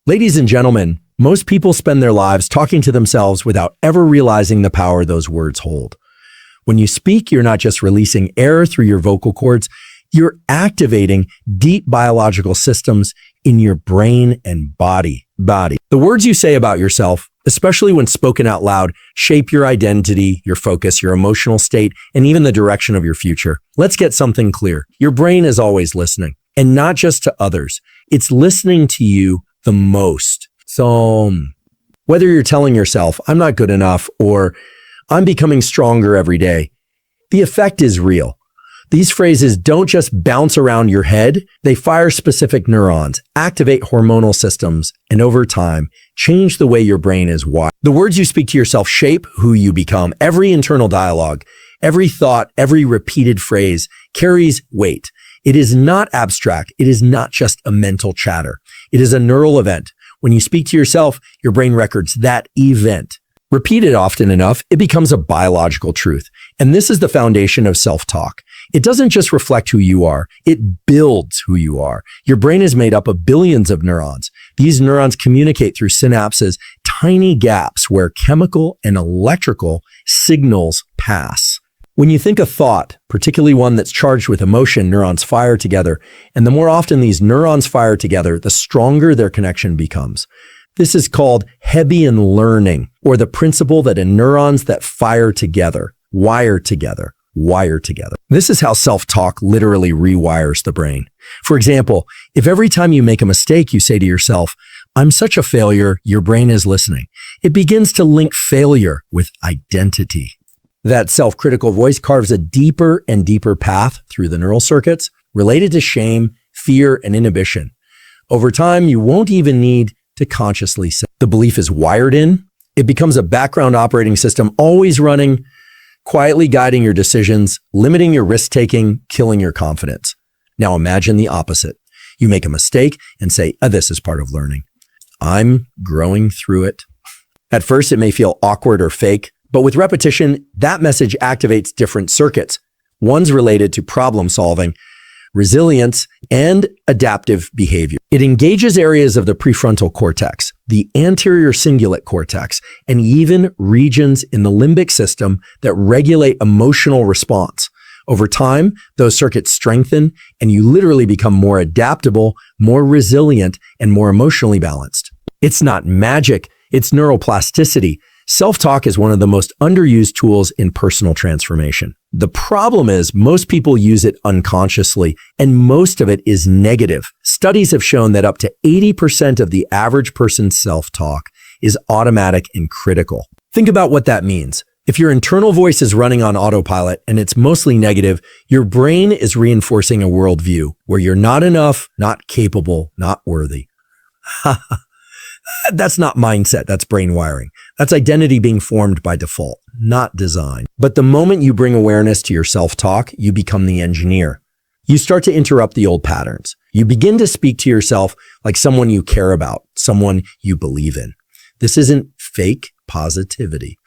Ladies and gentlemen, most people spend their lives talking to themselves without ever realizing the power those words hold. When you speak, you're not just releasing air through your vocal cords, you're activating deep biological systems in your brain and body. The words you say about yourself, especially when spoken out loud, shape your identity, your focus, your emotional state, and even the direction of your future. Let's get something clear. Your brain is always listening, and not just to others. It's listening to you the most. So whether you're telling yourself, I'm not good enough, or I'm becoming stronger every day, the effect is real. These phrases don't just bounce around your head. They fire specific neurons, activate hormonal systems, and over time, change the way your brain is wired. The words you speak to yourself shape who you become. Every internal dialogue, every thought, every repeated phrase carries weight. It is not abstract. It is not just a mental chatter. It is a neural event. When you speak to yourself, your brain records that event. Repeated often enough, it becomes a biological truth. And this is the foundation of self-talk. It doesn't just reflect who you are, it builds who you are. Your brain is made up of billions of neurons. These neurons communicate through synapses, tiny gaps where chemical and electrical signals pass. When you think a thought, particularly one that's charged with emotion, neurons fire together. And the more often these neurons fire together, the stronger their connection becomes. This is called Hebbian learning, or the principle that in neurons that fire together, wire together. This is how self-talk literally rewires the brain. For example, if every time you make a mistake, you say to yourself, I'm such a failure, your brain is listening. It begins to link failure with identity. That self-critical voice carves a deeper and deeper path through the neural circuits related to shame, fear, and inhibition. Over time, you won't even need to consciously say. The belief is wired in. It becomes a background operating system, always running, quietly guiding your decisions, limiting your risk-taking, killing your confidence. Now imagine the opposite. You make a mistake and say, this is part of learning. I'm growing through it. At first, it may feel awkward or fake, but with repetition, that message activates different circuits. One's related to problem solving, resilience, and adaptive behavior. It engages areas of the prefrontal cortex, the anterior cingulate cortex, and even regions in the limbic system that regulate emotional response. Over time, those circuits strengthen, and you literally become more adaptable, more resilient, and more emotionally balanced. It's not magic, it's neuroplasticity. Self-talk is one of the most underused tools in personal transformation. The problem is most people use it unconsciously, and most of it is negative. Studies have shown that up to 80% of the average person's self-talk is automatic and critical. Think about what that means. If your internal voice is running on autopilot and it's mostly negative, your brain is reinforcing a worldview where you're not enough, not capable, not worthy. That's not mindset, that's brain wiring. That's identity being formed by default, not design. But the moment you bring awareness to your self-talk, you become the engineer. You start to interrupt the old patterns. You begin to speak to yourself like someone you care about, someone you believe in. This isn't fake positivity.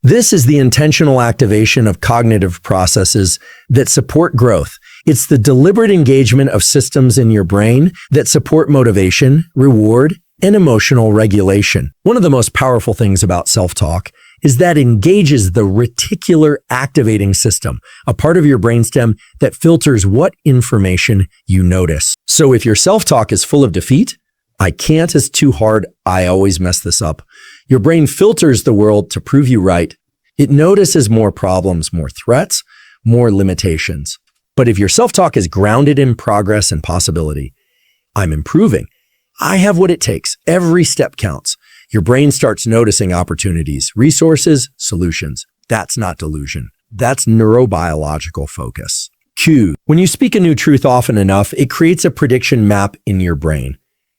This is the intentional activation of cognitive processes that support growth. It's the deliberate engagement of systems in your brain that support motivation, reward, and emotional regulation. One of the most powerful things about self-talk is that it engages the reticular activating system, a part of your brainstem that filters what information you notice. So if your self-talk is full of defeat, I can't is too hard, I always mess this up. Your brain filters the world to prove you right. It notices more problems, more threats, more limitations. But if your self-talk is grounded in progress and possibility, I'm improving. I have what it takes. Every step counts. Your brain starts noticing opportunities, resources, solutions. That's not delusion. That's neurobiological focus. Q. When you speak a new truth often enough, it creates a prediction map in your brain.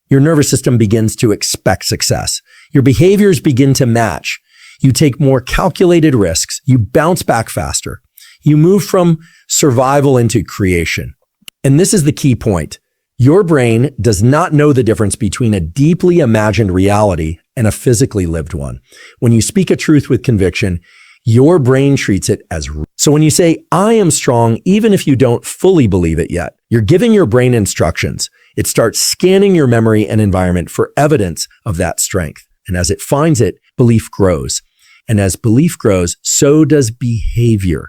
Your nervous system begins to expect success. Your behaviors begin to match. You take more calculated risks. You bounce back faster. You move from survival into creation. And this is the key point. Your brain does not know the difference between a deeply imagined reality and a physically lived one. When you speak a truth with conviction, your brain treats it as real. So when you say, I am strong, even if you don't fully believe it yet, you're giving your brain instructions. It starts scanning your memory and environment for evidence of that strength. And as it finds it, belief grows. And as belief grows, so does behavior.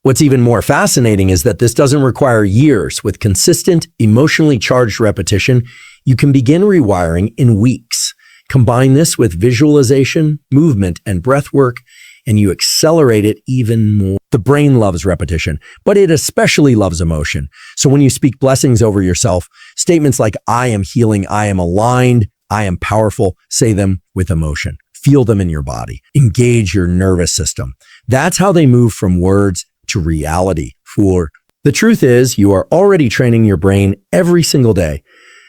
What's even more fascinating is that this doesn't require years. With consistent, emotionally charged repetition, you can begin rewiring in weeks. Combine this with visualization, movement, and breath work, and you accelerate it even more. The brain loves repetition, but it especially loves emotion. So when you speak blessings over yourself, statements like, I am healing, I am aligned, I am powerful, say them with emotion. Feel them in your body. Engage your nervous system. That's how they move from words to reality. For the truth is, you are already training your brain every single day.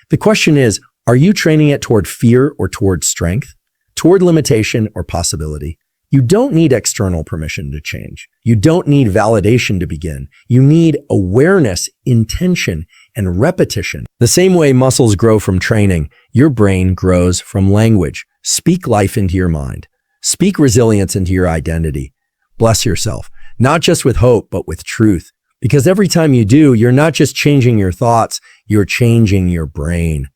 The question is, are you training it toward fear or toward strength, toward limitation or possibility? You don't need external permission to change. You don't need validation to begin. You need awareness, intention, and repetition. The same way muscles grow from training, your brain grows from language. Speak life into your mind. Speak resilience into your identity. Bless yourself, not just with hope, but with truth. Because every time you do, you're not just changing your thoughts, you're changing your brain.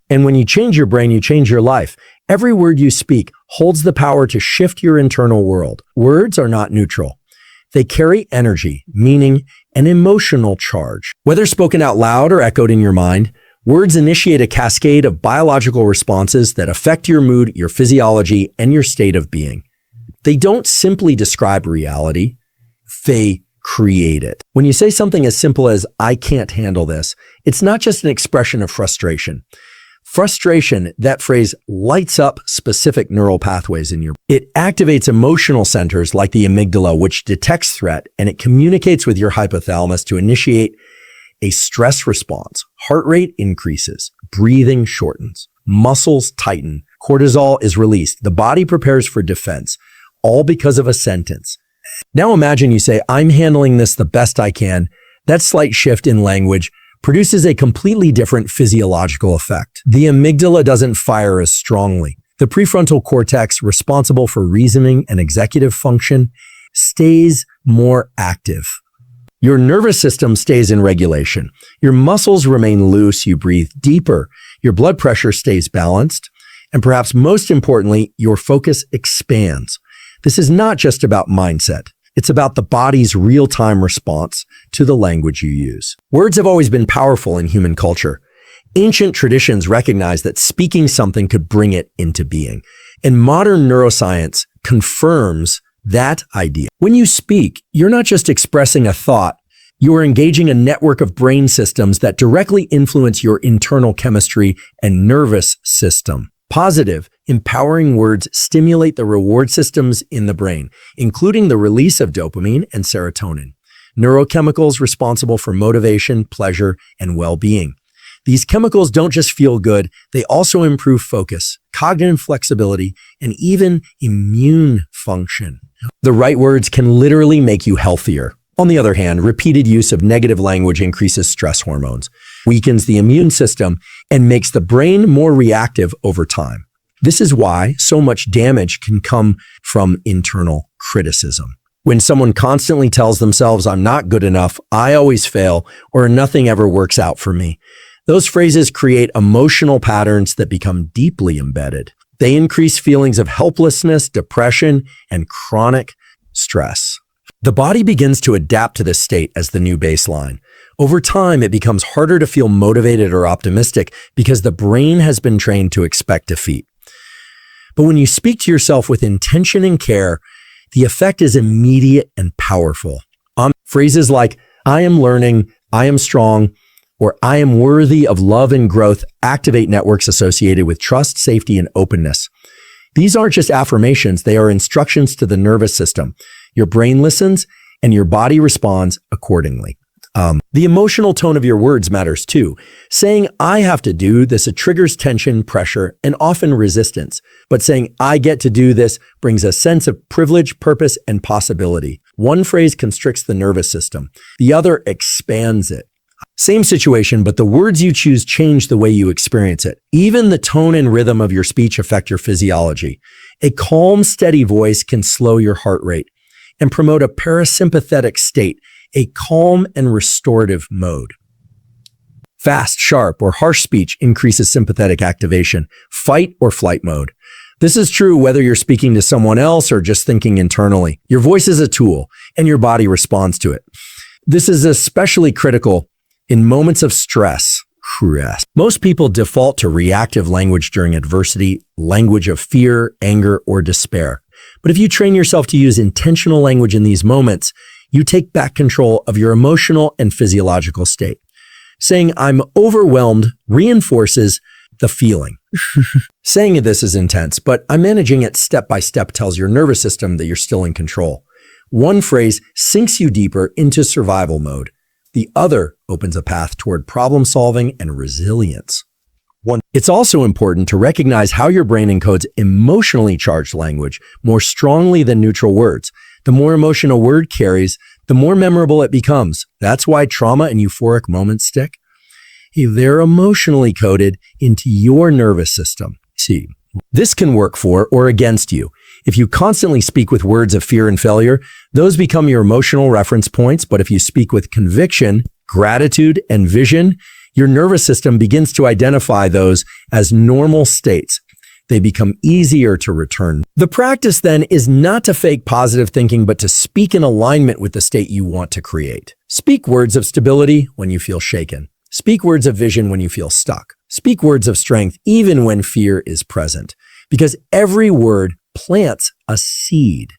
And when you change your brain, you change your life. Every word you speak holds the power to shift your internal world. Words are not neutral. They carry energy, meaning, and emotional charge. Whether spoken out loud or echoed in your mind, words initiate a cascade of biological responses that affect your mood, your physiology, and your state of being. They don't simply describe reality, they create it. When you say something as simple as, I can't handle this, it's not just an expression of frustration. Frustration, that phrase, lights up specific neural pathways in your brain. It activates emotional centers like the amygdala, which detects threat, and it communicates with your hypothalamus to initiate a stress response. Heart rate increases, breathing shortens, muscles tighten, cortisol is released, the body prepares for defense, all because of a sentence. Now imagine you say, I'm handling this the best I can. That slight shift in language produces a completely different physiological effect. The amygdala doesn't fire as strongly. The prefrontal cortex, responsible for reasoning and executive function, stays more active. Your nervous system stays in regulation. Your muscles remain loose, you breathe deeper, your blood pressure stays balanced, and perhaps most importantly, your focus expands. This is not just about mindset. It's about the body's real-time response to the language you use. Words have always been powerful in human culture. Ancient traditions recognized that speaking something could bring it into being. And modern neuroscience confirms that idea. When you speak, you're not just expressing a thought, you're engaging a network of brain systems that directly influence your internal chemistry and nervous system. Positive, empowering words stimulate the reward systems in the brain, including the release of dopamine and serotonin, neurochemicals responsible for motivation, pleasure, and well-being. These chemicals don't just feel good, they also improve focus, cognitive flexibility, and even immune function. The right words can literally make you healthier. On the other hand, repeated use of negative language increases stress hormones, weakens the immune system, and makes the brain more reactive over time. This is why so much damage can come from internal criticism. When someone constantly tells themselves, I'm not good enough, I always fail, or nothing ever works out for me, those phrases create emotional patterns that become deeply embedded. They increase feelings of helplessness, depression, and chronic stress. The body begins to adapt to this state as the new baseline. Over time, it becomes harder to feel motivated or optimistic because the brain has been trained to expect defeat. But when you speak to yourself with intention and care, the effect is immediate and powerful. Phrases like, I am learning, I am strong, or I am worthy of love and growth activate networks associated with trust, safety, and openness. These aren't just affirmations, they are instructions to the nervous system. Your brain listens and your body responds accordingly. The emotional tone of your words matters too. Saying, I have to do this, it triggers tension, pressure, and often resistance. But saying, I get to do this brings a sense of privilege, purpose, and possibility. One phrase constricts the nervous system. The other expands it. Same situation, but the words you choose change the way you experience it. Even the tone and rhythm of your speech affect your physiology. A calm, steady voice can slow your heart rate and promote a parasympathetic state, a calm and restorative mode. Fast, sharp, or harsh speech increases sympathetic activation, fight or flight mode. This is true whether you're speaking to someone else or just thinking internally. Your voice is a tool, and your body responds to it. This is especially critical in moments of stress. Most people default to reactive language during adversity, language of fear, anger, or despair. But if you train yourself to use intentional language in these moments, you take back control of your emotional and physiological state. Saying, "I'm overwhelmed," reinforces the feeling. Saying this is intense, but I'm managing it step by step tells your nervous system that you're still in control. One phrase sinks you deeper into survival mode. The other opens a path toward problem solving and resilience. It's also important to recognize how your brain encodes emotionally charged language more strongly than neutral words. The more emotion a word carries, the more memorable it becomes. That's why trauma and euphoric moments stick. They're emotionally coded into your nervous system. See, this can work for or against you. If you constantly speak with words of fear and failure, those become your emotional reference points. But if you speak with conviction, gratitude, and vision, your nervous system begins to identify those as normal states. They become easier to return. The practice then is not to fake positive thinking, but to speak in alignment with the state you want to create. Speak words of stability when you feel shaken. Speak words of vision when you feel stuck. Speak words of strength even when fear is present, because every word plants a seed.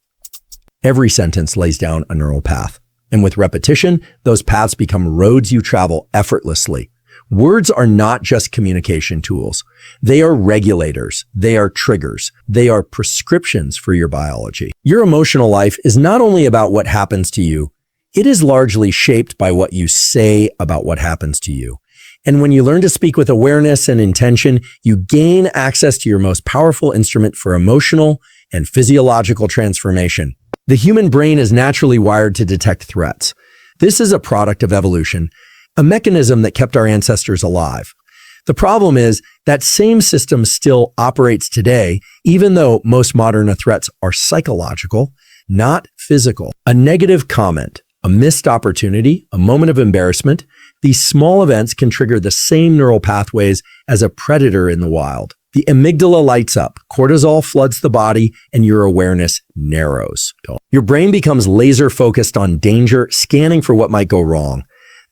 Every sentence lays down a neural path, and with repetition, those paths become roads you travel effortlessly. Words are not just communication tools. They are regulators. They are triggers. They are prescriptions for your biology. Your emotional life is not only about what happens to you, it is largely shaped by what you say about what happens to you. And when you learn to speak with awareness and intention, you gain access to your most powerful instrument for emotional and physiological transformation. The human brain is naturally wired to detect threats. This is a product of evolution, a mechanism that kept our ancestors alive. The problem is that same system still operates today, even though most modern threats are psychological, not physical. A negative comment, a missed opportunity, a moment of embarrassment, these small events can trigger the same neural pathways as a predator in the wild. The amygdala lights up, cortisol floods the body, and your awareness narrows. Your brain becomes laser focused on danger, scanning for what might go wrong.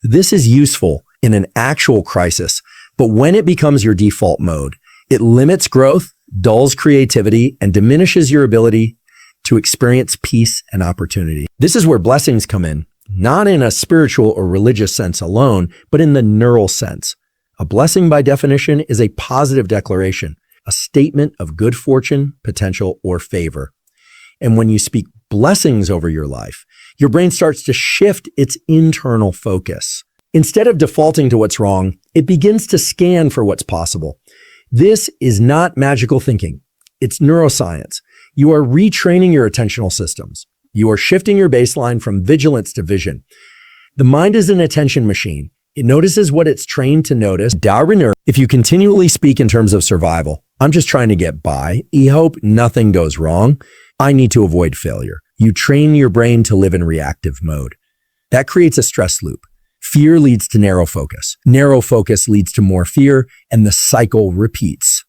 This is useful in an actual crisis, but when it becomes your default mode, it limits growth, dulls creativity, and diminishes your ability to experience peace and opportunity. This is where blessings come in, not in a spiritual or religious sense alone, but in the neural sense. A blessing, by definition, is a positive declaration, a statement of good fortune, potential, or favor. And when you speak blessings over your life, your brain starts to shift its internal focus. Instead of defaulting to what's wrong, it begins to scan for what's possible. This is not magical thinking. It's neuroscience. You are retraining your attentional systems. You are shifting your baseline from vigilance to vision. The mind is an attention machine. It notices what it's trained to notice. If you continually speak in terms of survival, I'm just trying to get by, I hope nothing goes wrong, I need to avoid failure. You train your brain to live in reactive mode. That creates a stress loop. Fear leads to narrow focus. Narrow focus leads to more fear, and the cycle repeats.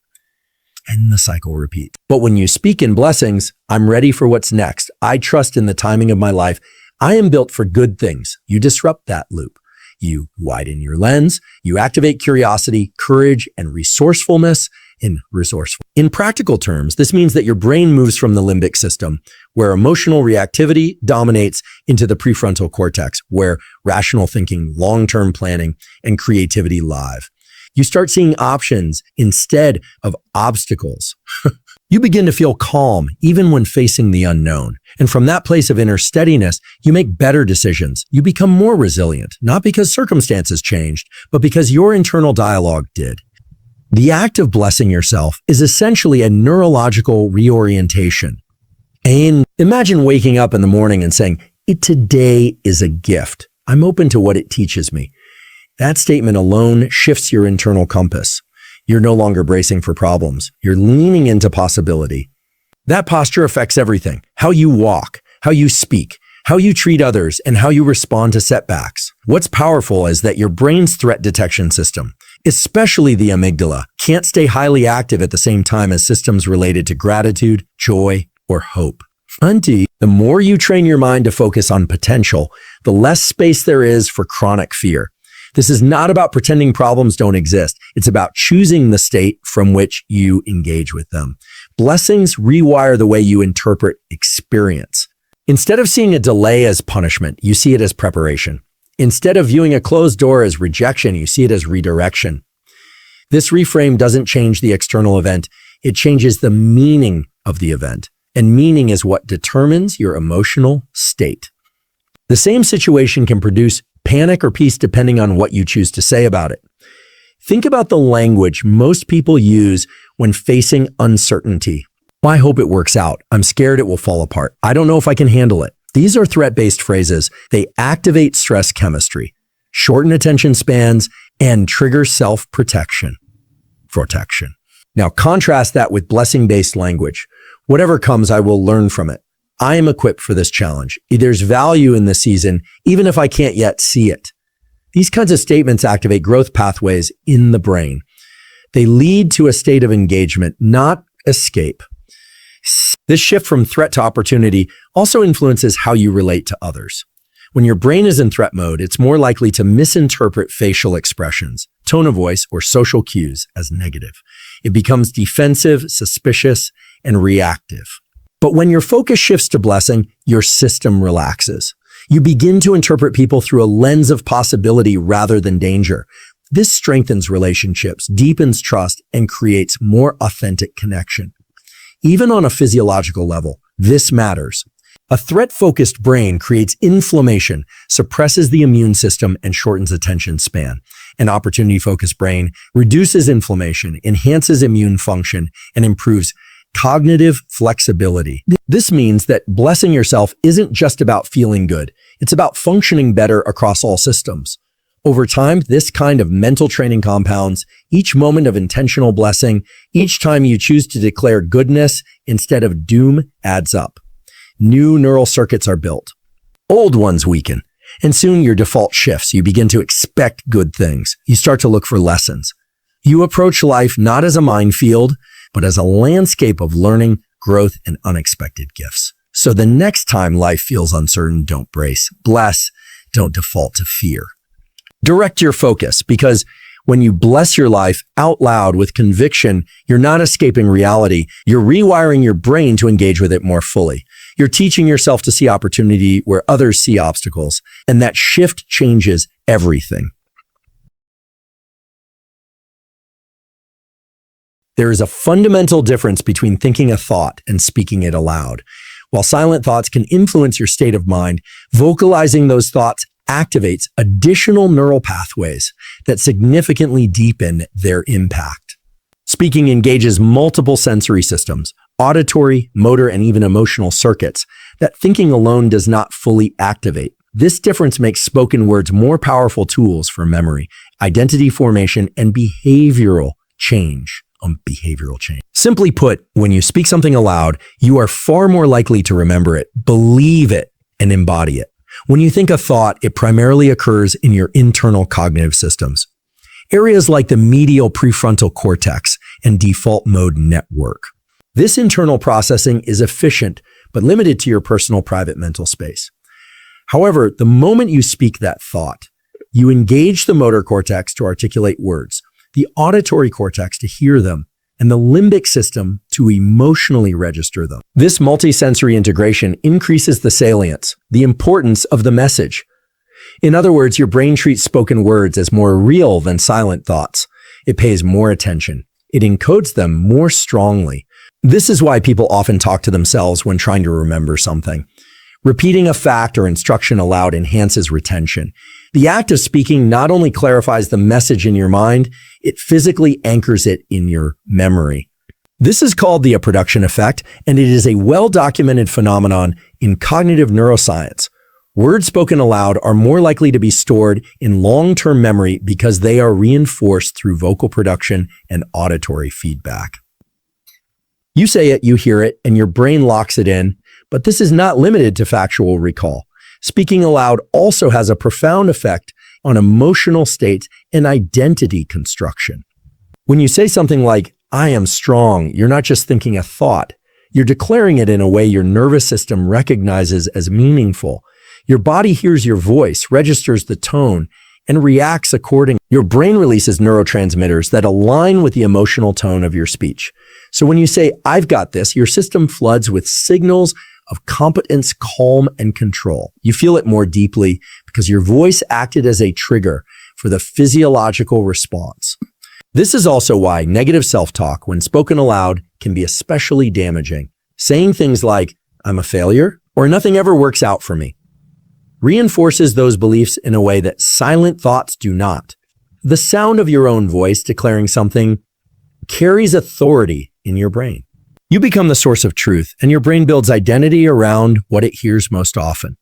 But when you speak in blessings, I'm ready for what's next. I trust in the timing of my life. I am built for good things. You disrupt that loop. You widen your lens. You activate curiosity, courage, and resourcefulness. In practical terms, this means that your brain moves from the limbic system, where emotional reactivity dominates, into the prefrontal cortex, where rational thinking, long-term planning, and creativity live. You start seeing options instead of obstacles. You begin to feel calm even when facing the unknown. And from that place of inner steadiness, you make better decisions. You become more resilient, not because circumstances changed, but because your internal dialogue did. The act of blessing yourself is essentially a neurological reorientation. And imagine waking up in the morning and saying, today is a gift. I'm open to what it teaches me. That statement alone shifts your internal compass. You're no longer bracing for problems. You're leaning into possibility. That posture affects everything. How you walk, how you speak, how you treat others, and how you respond to setbacks. What's powerful is that your brain's threat detection system, especially the amygdala, can't stay highly active at the same time as systems related to gratitude, joy, or hope. Indeed, the more you train your mind to focus on potential, the less space there is for chronic fear. This is not about pretending problems don't exist. It's about choosing the state from which you engage with them. Blessings rewire the way you interpret experience. Instead of seeing a delay as punishment, you see it as preparation. Instead of viewing a closed door as rejection, you see it as redirection. This reframe doesn't change the external event. It changes the meaning of the event. And meaning is what determines your emotional state. The same situation can produce panic or peace depending on what you choose to say about it. Think about the language most people use when facing uncertainty. I hope it works out. I'm scared it will fall apart. I don't know if I can handle it. These are threat-based phrases. They activate stress chemistry, shorten attention spans, and trigger self-protection. Now contrast that with blessing-based language. Whatever comes, I will learn from it. I am equipped for this challenge. There's value in this season, even if I can't yet see it. These kinds of statements activate growth pathways in the brain. They lead to a state of engagement, not escape. This shift from threat to opportunity also influences how you relate to others. When your brain is in threat mode, it's more likely to misinterpret facial expressions, tone of voice, or social cues as negative. It becomes defensive, suspicious, and reactive. But when your focus shifts to blessing, your system relaxes. You begin to interpret people through a lens of possibility rather than danger. This strengthens relationships, deepens trust, and creates more authentic connection. Even on a physiological level, this matters. A threat-focused brain creates inflammation, suppresses the immune system, and shortens attention span. An opportunity-focused brain reduces inflammation, enhances immune function, and improves cognitive flexibility. This means that blessing yourself isn't just about feeling good. It's about functioning better across all systems. Over time, this kind of mental training compounds. Each moment of intentional blessing, each time you choose to declare goodness instead of doom adds up. New neural circuits are built. Old ones weaken. And soon your default shifts. You begin to expect good things. You start to look for lessons. You approach life not as a minefield, but as a landscape of learning, growth, and unexpected gifts. So the next time life feels uncertain, don't brace. Bless, don't default to fear. Direct your focus, because when you bless your life out loud with conviction, you're not escaping reality. You're rewiring your brain to engage with it more fully. You're teaching yourself to see opportunity where others see obstacles, and that shift changes everything. There is a fundamental difference between thinking a thought and speaking it aloud. While silent thoughts can influence your state of mind, vocalizing those thoughts activates additional neural pathways that significantly deepen their impact. Speaking engages multiple sensory systems, auditory, motor, and even emotional circuits that thinking alone does not fully activate. This difference makes spoken words more powerful tools for memory, identity formation, and behavioral change. Simply put, when you speak something aloud, you are far more likely to remember it, believe it, and embody it. When you think a thought, it primarily occurs in your internal cognitive systems. Areas like the medial prefrontal cortex and default mode network. This internal processing is efficient, but limited to your personal private mental space. However, the moment you speak that thought, you engage the motor cortex to articulate words, the auditory cortex to hear them, and the limbic system to emotionally register them. This multisensory integration increases the salience, the importance of the message. In other words, your brain treats spoken words as more real than silent thoughts. It pays more attention. It encodes them more strongly. This is why people often talk to themselves when trying to remember something. Repeating a fact or instruction aloud enhances retention. The act of speaking not only clarifies the message in your mind, it physically anchors it in your memory. This is called the production effect, and it is a well-documented phenomenon in cognitive neuroscience. Words spoken aloud are more likely to be stored in long-term memory because they are reinforced through vocal production and auditory feedback. You say it, you hear it, and your brain locks it in, but this is not limited to factual recall. Speaking aloud also has a profound effect on emotional states and identity construction. When you say something like, "I am strong," you're not just thinking a thought. You're declaring it in a way your nervous system recognizes as meaningful. Your body hears your voice, registers the tone, and reacts accordingly. Your brain releases neurotransmitters that align with the emotional tone of your speech. So when you say, "I've got this," your system floods with signals of competence, calm, and control. You feel it more deeply because your voice acted as a trigger for the physiological response. This is also why negative self-talk, when spoken aloud, can be especially damaging. Saying things like, "I'm a failure," or "nothing ever works out for me," reinforces those beliefs in a way that silent thoughts do not. The sound of your own voice declaring something carries authority in your brain. You become the source of truth, and your brain builds identity around what it hears most often.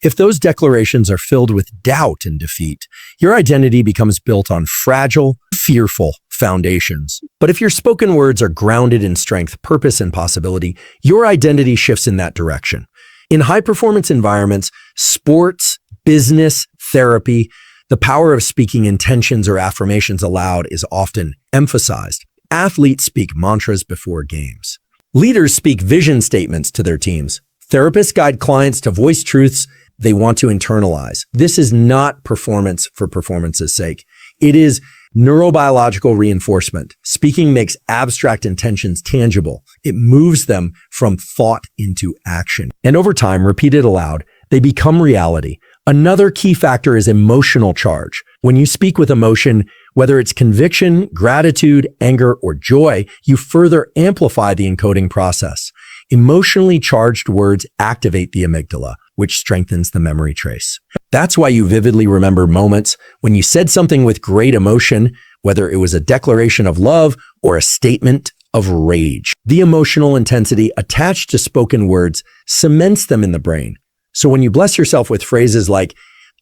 If those declarations are filled with doubt and defeat, your identity becomes built on fragile, fearful foundations. But if your spoken words are grounded in strength, purpose, and possibility, your identity shifts in that direction. In high-performance environments, sports, business, therapy, the power of speaking intentions or affirmations aloud is often emphasized. Athletes speak mantras before games. Leaders speak vision statements to their teams. Therapists guide clients to voice truths they want to internalize. This is not performance for performance's sake. It is neurobiological reinforcement. Speaking makes abstract intentions tangible. It moves them from thought into action. And over time, repeated aloud, they become reality. Another key factor is emotional charge. When you speak with emotion, whether it's conviction, gratitude, anger, or joy, you further amplify the encoding process. Emotionally charged words activate the amygdala, which strengthens the memory trace. That's why you vividly remember moments when you said something with great emotion, whether it was a declaration of love or a statement of rage. The emotional intensity attached to spoken words cements them in the brain. So when you bless yourself with phrases like,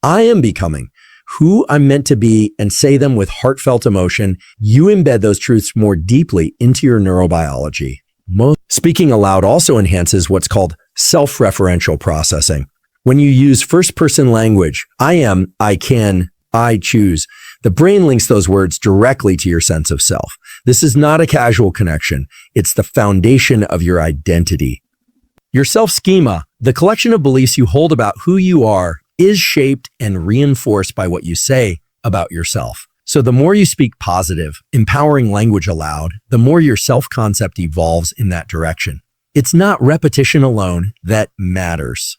"I am becoming who I'm meant to be," and say them with heartfelt emotion, you embed those truths more deeply into your neurobiology. Speaking aloud also enhances what's called self-referential processing. When you use first-person language, "I am," "I can," "I choose," the brain links those words directly to your sense of self. This is not a casual connection. It's the foundation of your identity. Your self-schema, the collection of beliefs you hold about who you are, is shaped and reinforced by what you say about yourself. So the more you speak positive, empowering language aloud, the more your self-concept evolves in that direction. It's not repetition alone that matters.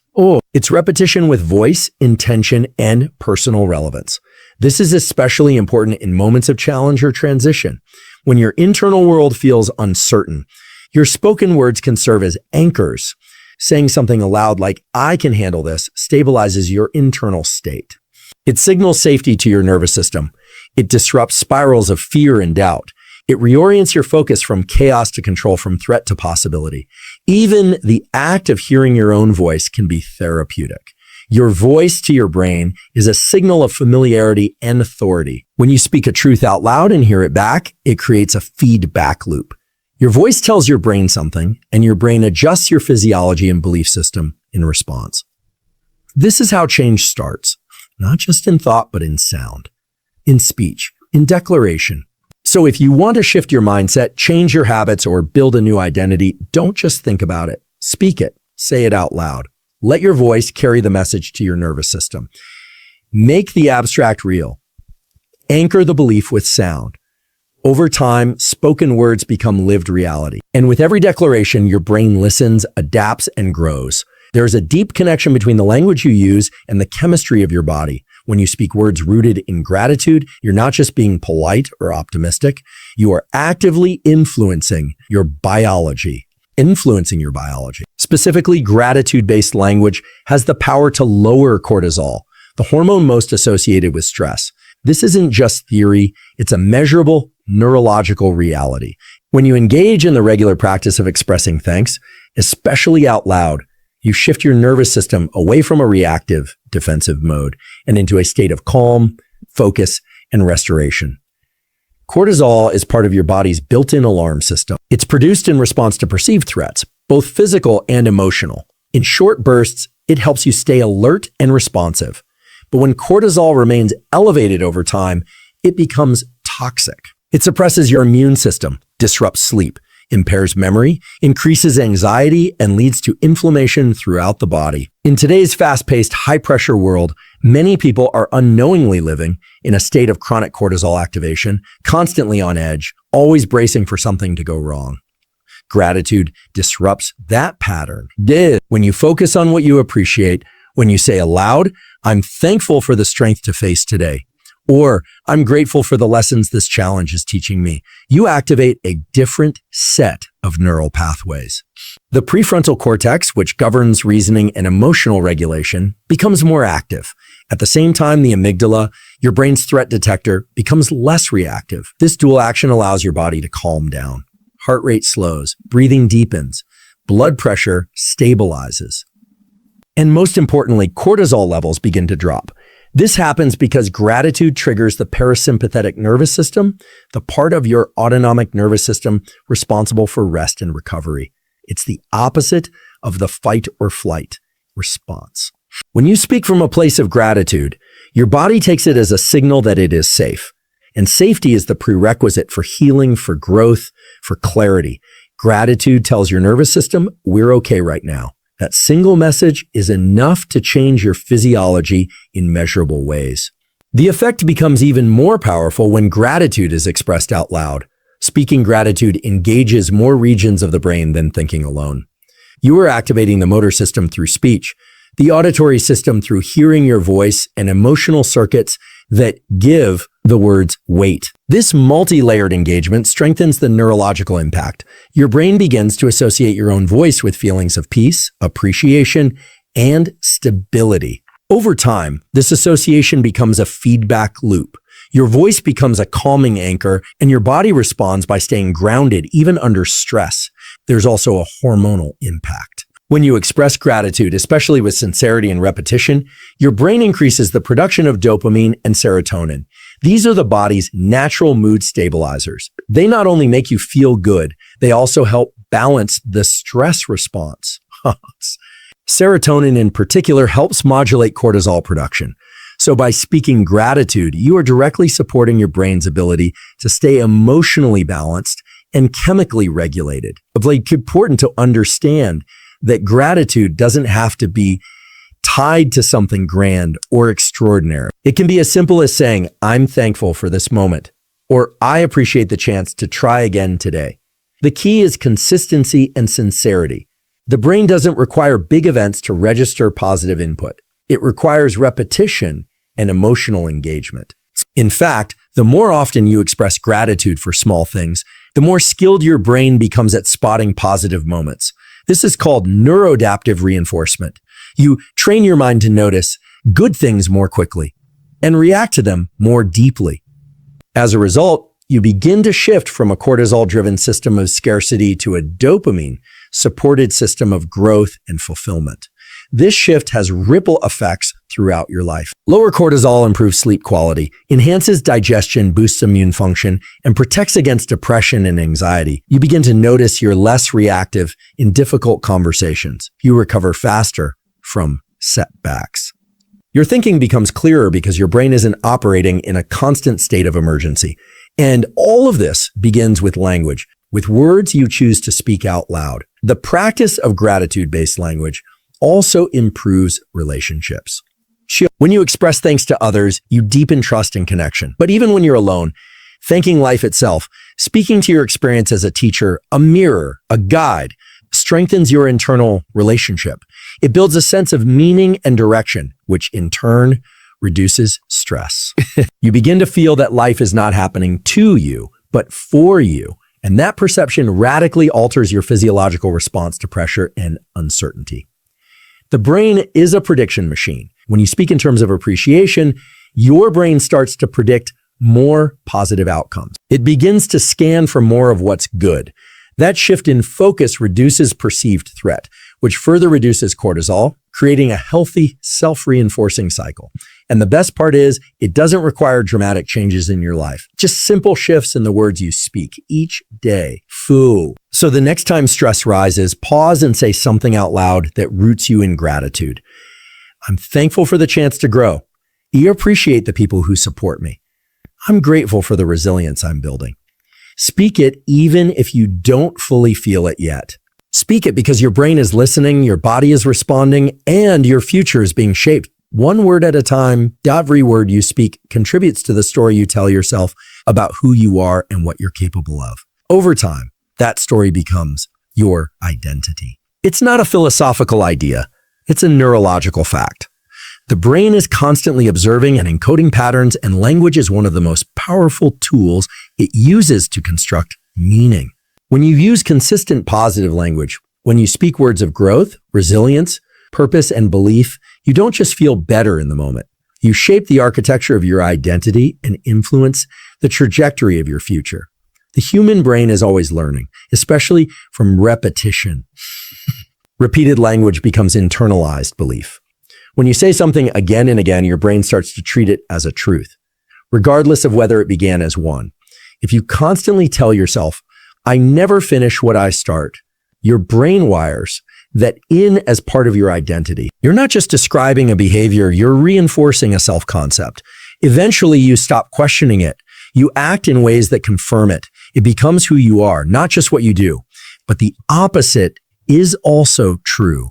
It's repetition with voice, intention, and personal relevance. This is especially important in moments of challenge or transition. When your internal world feels uncertain, your spoken words can serve as anchors. Saying something aloud like, "I can handle this," stabilizes your internal state. It signals safety to your nervous system. It disrupts spirals of fear and doubt. It reorients your focus from chaos to control, from threat to possibility. Even the act of hearing your own voice can be therapeutic. Your voice to your brain is a signal of familiarity and authority. When you speak a truth out loud and hear it back, it creates a feedback loop. Your voice tells your brain something, and your brain adjusts your physiology and belief system in response. This is how change starts, not just in thought, but in sound, in speech, in declaration. So if you want to shift your mindset, change your habits, or build a new identity, don't just think about it. Speak it. Say it out loud. Let your voice carry the message to your nervous system. Make the abstract real. Anchor the belief with sound. Over time, spoken words become lived reality. And with every declaration, your brain listens, adapts, and grows. There is a deep connection between the language you use and the chemistry of your body. When you speak words rooted in gratitude, you're not just being polite or optimistic. You are actively influencing your biology. Specifically, gratitude-based language has the power to lower cortisol, the hormone most associated with stress. This isn't just theory, it's a measurable neurological reality. When you engage in the regular practice of expressing thanks, especially out loud, you shift your nervous system away from a reactive, defensive mode and into a state of calm, focus, and restoration. Cortisol is part of your body's built-in alarm system. It's produced in response to perceived threats, both physical and emotional. In short bursts, It helps you stay alert and responsive. But when cortisol remains elevated over time, it becomes toxic. It suppresses your immune system, disrupts sleep, impairs memory, increases anxiety, and leads to inflammation throughout the body. In today's fast-paced, high-pressure world, many people are unknowingly living in a state of chronic cortisol activation, constantly on edge, always bracing for something to go wrong. Gratitude disrupts that pattern. When you focus on what you appreciate, when you say aloud, "I'm thankful for the strength to face today," or "I'm grateful for the lessons this challenge is teaching me," you activate a different set of neural pathways. The prefrontal cortex, which governs reasoning and emotional regulation, becomes more active. At the same time, the amygdala, your brain's threat detector, becomes less reactive. This dual action allows your body to calm down. Heart rate slows, breathing deepens, blood pressure stabilizes. And most importantly, cortisol levels begin to drop. This happens because gratitude triggers the parasympathetic nervous system, the part of your autonomic nervous system responsible for rest and recovery. It's the opposite of the fight or flight response. When you speak from a place of gratitude, your body takes it as a signal that it is safe. And safety is the prerequisite for healing, for growth, for clarity. Gratitude tells your nervous system, we're okay right now. That single message is enough to change your physiology in measurable ways. The effect becomes even more powerful when gratitude is expressed out loud. Speaking gratitude engages more regions of the brain than thinking alone. You are activating the motor system through speech, the auditory system through hearing your voice, and emotional circuits that give the words weight. This multi-layered engagement strengthens the neurological impact. Your brain begins to associate your own voice with feelings of peace, appreciation, and stability. Over time, this association becomes a feedback loop. Your voice becomes a calming anchor, and your body responds by staying grounded even under stress. There's also a hormonal impact. When you express gratitude, especially with sincerity and repetition, your brain increases the production of dopamine and serotonin. These are the body's natural mood stabilizers. They not only make you feel good, they also help balance the stress response. Serotonin in particular helps modulate cortisol production. So by speaking gratitude, you are directly supporting your brain's ability to stay emotionally balanced and chemically regulated. It's important to understand that gratitude doesn't have to be tied to something grand or extraordinary. It can be as simple as saying, "I'm thankful for this moment," or "I appreciate the chance to try again today." The key is consistency and sincerity. The brain doesn't require big events to register positive input. It requires repetition and emotional engagement. In fact, the more often you express gratitude for small things, the more skilled your brain becomes at spotting positive moments. This is called neuroadaptive reinforcement. You train your mind to notice good things more quickly and react to them more deeply. As a result, you begin to shift from a cortisol-driven system of scarcity to a dopamine-supported system of growth and fulfillment. This shift has ripple effects throughout your life. Lower cortisol improves sleep quality, enhances digestion, boosts immune function, and protects against depression and anxiety. You begin to notice you're less reactive in difficult conversations. You recover faster from setbacks. Your thinking becomes clearer because your brain isn't operating in a constant state of emergency. And all of this begins with language, with words you choose to speak out loud. The practice of gratitude-based language also improves relationships. When you express thanks to others, you deepen trust and connection. But even when you're alone, thanking life itself, speaking to your experience as a teacher, a mirror, a guide, strengthens your internal relationship. It builds a sense of meaning and direction, which in turn reduces stress. You begin to feel that life is not happening to you, but for you. And that perception radically alters your physiological response to pressure and uncertainty. The brain is a prediction machine. When you speak in terms of appreciation, your brain starts to predict more positive outcomes. It begins to scan for more of what's good. That shift in focus reduces perceived threat, which further reduces cortisol, creating a healthy, self-reinforcing cycle. And the best part is, it doesn't require dramatic changes in your life. Just simple shifts in the words you speak each day. So the next time stress rises, pause and say something out loud that roots you in gratitude. I'm thankful for the chance to grow. You appreciate the people who support me. I'm grateful for the resilience I'm building. Speak it even if you don't fully feel it yet. Speak it because your brain is listening, your body is responding, and your future is being shaped. One word at a time, every word you speak contributes to the story you tell yourself about who you are and what you're capable of. Over time, that story becomes your identity. It's not a philosophical idea. It's a neurological fact. The brain is constantly observing and encoding patterns, and language is one of the most powerful tools it uses to construct meaning. When you use consistent positive language, when you speak words of growth, resilience, purpose, and belief, you don't just feel better in the moment. You shape the architecture of your identity and influence the trajectory of your future. The human brain is always learning, especially from repetition. Repeated language becomes internalized belief. When you say something again and again, your brain starts to treat it as a truth, regardless of whether it began as one. If you constantly tell yourself, I never finish what I start, your brain wires that in as part of your identity. You're not just describing a behavior, you're reinforcing a self-concept. Eventually, you stop questioning it. You act in ways that confirm it. It becomes who you are, not just what you do. But the opposite is also true.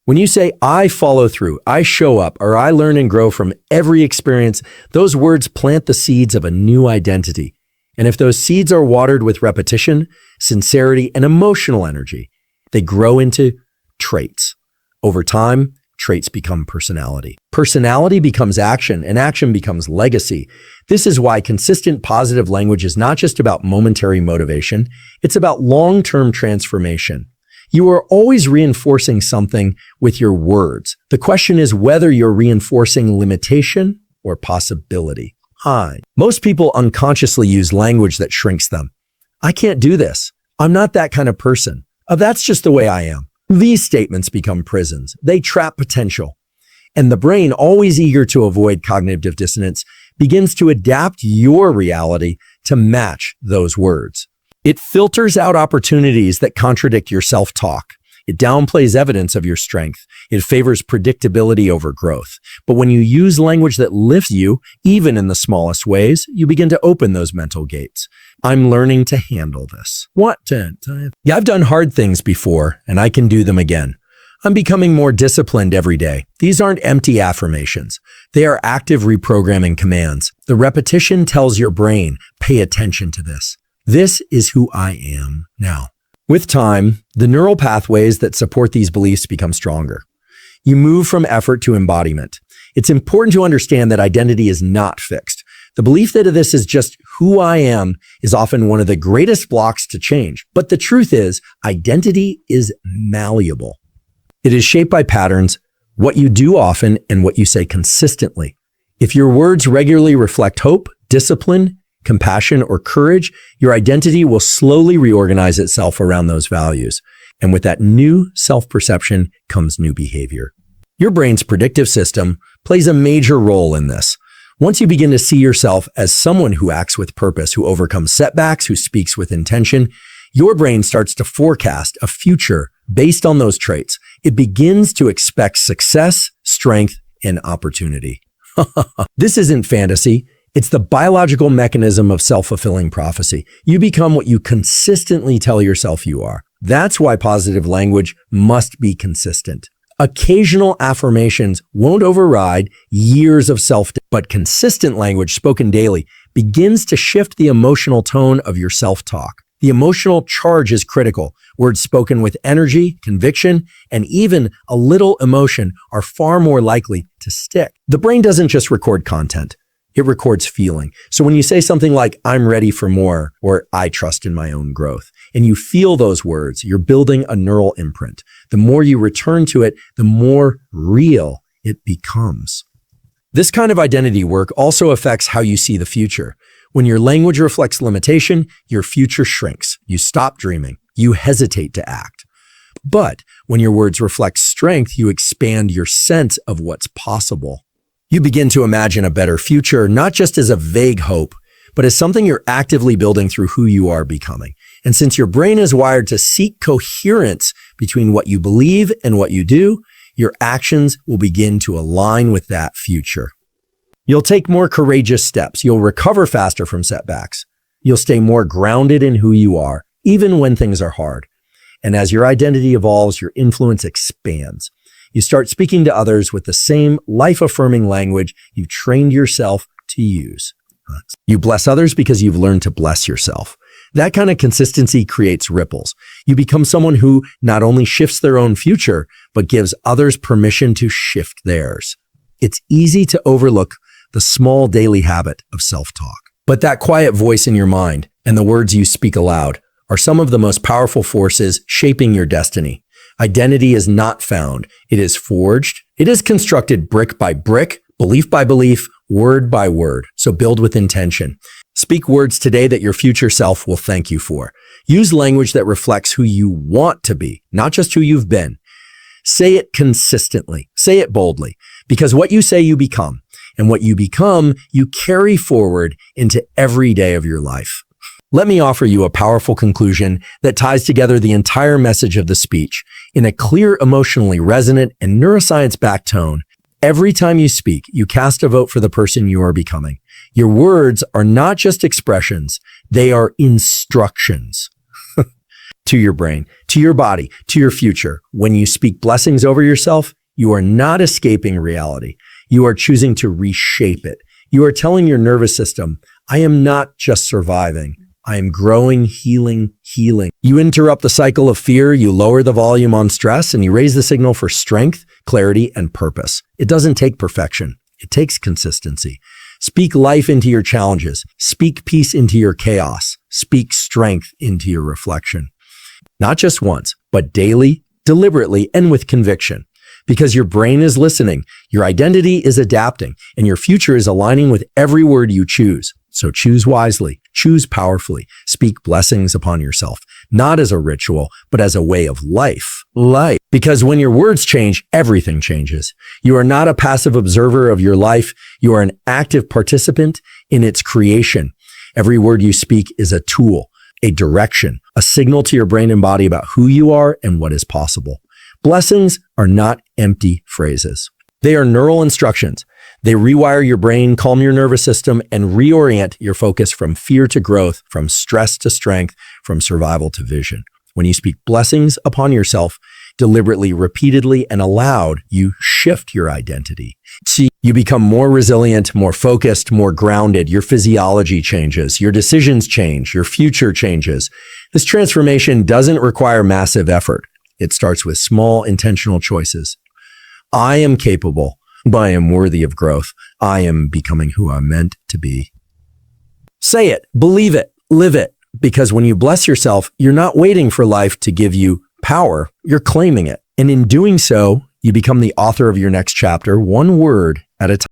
When you say, I follow through, I show up, or I learn and grow from every experience, those words plant the seeds of a new identity. And if those seeds are watered with repetition, sincerity, and emotional energy, they grow into traits. Over time, traits become personality. Personality becomes action, and action becomes legacy. This is why consistent positive language is not just about momentary motivation, it's about long-term transformation. You are always reinforcing something with your words. The question is whether you're reinforcing limitation or possibility. Most people unconsciously use language that shrinks them. I can't do this. I'm not that kind of person. That's just the way I am. These statements become prisons. They trap potential. And the brain, always eager to avoid cognitive dissonance, begins to adapt your reality to match those words. It filters out opportunities that contradict your self-talk. It downplays evidence of your strength. It favors predictability over growth. But when you use language that lifts you, even in the smallest ways, you begin to open those mental gates. I'm learning to handle this. Yeah, I've done hard things before, and I can do them again. I'm becoming more disciplined every day. These aren't empty affirmations. They are active reprogramming commands. The repetition tells your brain, pay attention to this. This is who I am now. With time, the neural pathways that support these beliefs become stronger. You move from effort to embodiment. It's important to understand that identity is not fixed. The belief that this is just who I am is often one of the greatest blocks to change. But the truth is, identity is malleable. It is shaped by patterns, what you do often, and what you say consistently. If your words regularly reflect hope, discipline, compassion, or courage, your identity will slowly reorganize itself around those values. And with that new self-perception comes new behavior. Your brain's predictive system plays a major role in this. Once you begin to see yourself as someone who acts with purpose, who overcomes setbacks, who speaks with intention, your brain starts to forecast a future based on those traits. It begins to expect success, strength, and opportunity. This isn't fantasy. It's the biological mechanism of self-fulfilling prophecy. You become what you consistently tell yourself you are. That's why positive language must be consistent. Occasional affirmations won't override years of self-doubt, but consistent language spoken daily begins to shift the emotional tone of your self-talk. The emotional charge is critical. Words spoken with energy, conviction, and even a little emotion are far more likely to stick. The brain doesn't just record content. It records feeling. So when you say something like, I'm ready for more, or I trust in my own growth, and you feel those words, you're building a neural imprint. The more you return to it, the more real it becomes. This kind of identity work also affects how you see the future. When your language reflects limitation, your future shrinks. You stop dreaming. You hesitate to act. But when your words reflect strength, you expand your sense of what's possible. You begin to imagine a better future, not just as a vague hope, but as something you're actively building through who you are becoming. And since your brain is wired to seek coherence between what you believe and what you do, your actions will begin to align with that future. You'll take more courageous steps. You'll recover faster from setbacks. You'll stay more grounded in who you are, even when things are hard. And as your identity evolves, your influence expands. You start speaking to others with the same life-affirming language you've trained yourself to use. You bless others because you've learned to bless yourself. That kind of consistency creates ripples. You become someone who not only shifts their own future, but gives others permission to shift theirs. It's easy to overlook the small daily habit of self-talk. But that quiet voice in your mind and the words you speak aloud are some of the most powerful forces shaping your destiny. Identity is not found. It is forged. It is constructed brick by brick, belief by belief, word by word. So build with intention. Speak words today that your future self will thank you for. Use language that reflects who you want to be, not just who you've been. Say it consistently. Say it boldly, because what you say, you become. And what you become, you carry forward into every day of your life. Let me offer you a powerful conclusion that ties together the entire message of the speech in a clear, emotionally resonant, and neuroscience-backed tone. Every time you speak, you cast a vote for the person you are becoming. Your words are not just expressions, they are instructions to your brain, to your body, to your future. When you speak blessings over yourself, you are not escaping reality. You are choosing to reshape it. You are telling your nervous system, I am not just surviving. I am growing, healing. You interrupt the cycle of fear, you lower the volume on stress, and you raise the signal for strength, clarity, and purpose. It doesn't take perfection. It takes consistency. Speak life into your challenges. Speak peace into your chaos. Speak strength into your reflection. Not just once, but daily, deliberately, and with conviction. Because your brain is listening, your identity is adapting, and your future is aligning with every word you choose. So choose wisely, choose powerfully, speak blessings upon yourself, not as a ritual, but as a way of life. Because when your words change, everything changes. You are not a passive observer of your life. You are an active participant in its creation. Every word you speak is a tool, a direction, a signal to your brain and body about who you are and what is possible. Blessings are not empty phrases. They are neural instructions. They rewire your brain, calm your nervous system, and reorient your focus from fear to growth, from stress to strength, from survival to vision. When you speak blessings upon yourself, deliberately, repeatedly, and aloud, you shift your identity. See, you become more resilient, more focused, more grounded. Your physiology changes. Your decisions change. Your future changes. This transformation doesn't require massive effort. It starts with small, intentional choices. I am capable. I am worthy of growth. I am becoming who I'm meant to be. Say it, believe it, live it. Because when you bless yourself, you're not waiting for life to give you power. You're claiming it. And in doing so, you become the author of your next chapter, one word at a time.